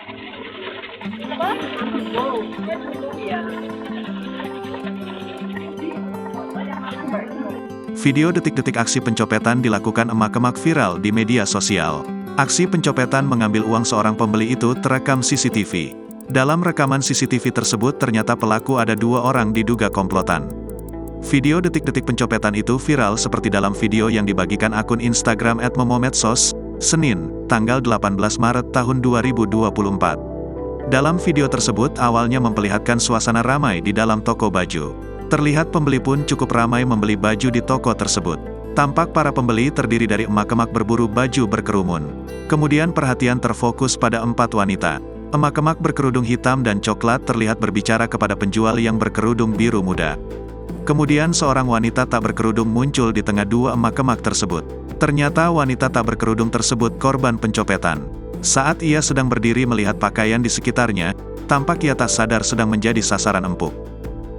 Apa? Wow, ya. Video detik-detik aksi pencopetan dilakukan emak-emak viral di media sosial. Aksi pencopetan mengambil uang seorang pembeli itu terekam CCTV. Dalam rekaman CCTV tersebut ternyata pelaku ada 2 orang diduga komplotan. Video detik-detik pencopetan itu viral seperti dalam video yang dibagikan akun Instagram @momomedsos, Senin, tanggal 18 Maret tahun 2024. Dalam video tersebut awalnya memperlihatkan suasana ramai di dalam toko baju. Terlihat pembeli pun cukup ramai membeli baju di toko tersebut. Tampak para pembeli terdiri dari emak-emak berburu baju berkerumun. Kemudian perhatian terfokus pada 4 wanita. Emak-emak berkerudung hitam dan coklat terlihat berbicara kepada penjual yang berkerudung biru muda. Kemudian seorang wanita tak berkerudung muncul di tengah 2 emak-emak tersebut. Ternyata wanita tak berkerudung tersebut korban pencopetan. Saat ia sedang berdiri melihat pakaian di sekitarnya, tampak ia tak sadar sedang menjadi sasaran empuk.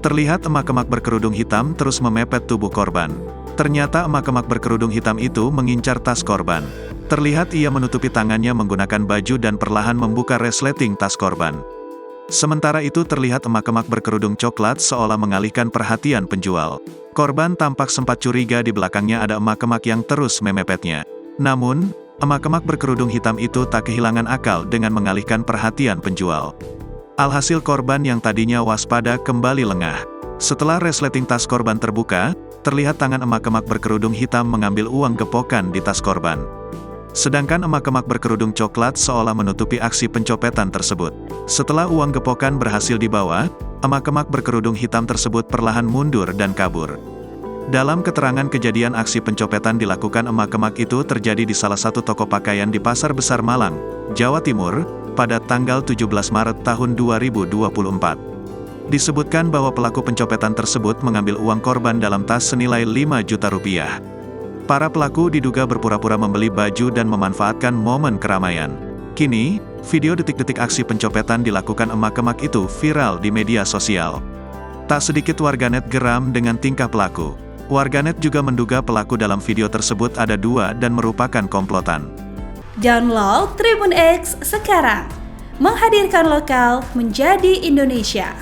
Terlihat emak-emak berkerudung hitam terus memepet tubuh korban. Ternyata emak-emak berkerudung hitam itu mengincar tas korban. Terlihat ia menutupi tangannya menggunakan baju dan perlahan membuka resleting tas korban. Sementara itu terlihat emak-emak berkerudung coklat seolah mengalihkan perhatian penjual. Korban tampak sempat curiga di belakangnya ada emak-emak yang terus memepetnya. Namun, emak-emak berkerudung hitam itu tak kehilangan akal dengan mengalihkan perhatian penjual. Alhasil korban yang tadinya waspada kembali lengah. Setelah resleting tas korban terbuka, terlihat tangan emak-emak berkerudung hitam mengambil uang gepokan di tas korban. Sedangkan emak-emak berkerudung coklat seolah menutupi aksi pencopetan tersebut. Setelah uang gepokan berhasil dibawa, emak-emak berkerudung hitam tersebut perlahan mundur dan kabur. Dalam keterangan kejadian aksi pencopetan dilakukan emak-emak itu terjadi di salah satu toko pakaian di Pasar Besar Malang, Jawa Timur, pada tanggal 17 Maret tahun 2024. Disebutkan bahwa pelaku pencopetan tersebut mengambil uang korban dalam tas senilai 5 juta rupiah. Para pelaku diduga berpura-pura membeli baju dan memanfaatkan momen keramaian. Kini, video detik-detik aksi pencopetan dilakukan emak-emak itu viral di media sosial. Tak sedikit warganet geram dengan tingkah pelaku. Warganet juga menduga pelaku dalam video tersebut ada 2 dan merupakan komplotan. Download Tribun X sekarang, menghadirkan lokal menjadi Indonesia.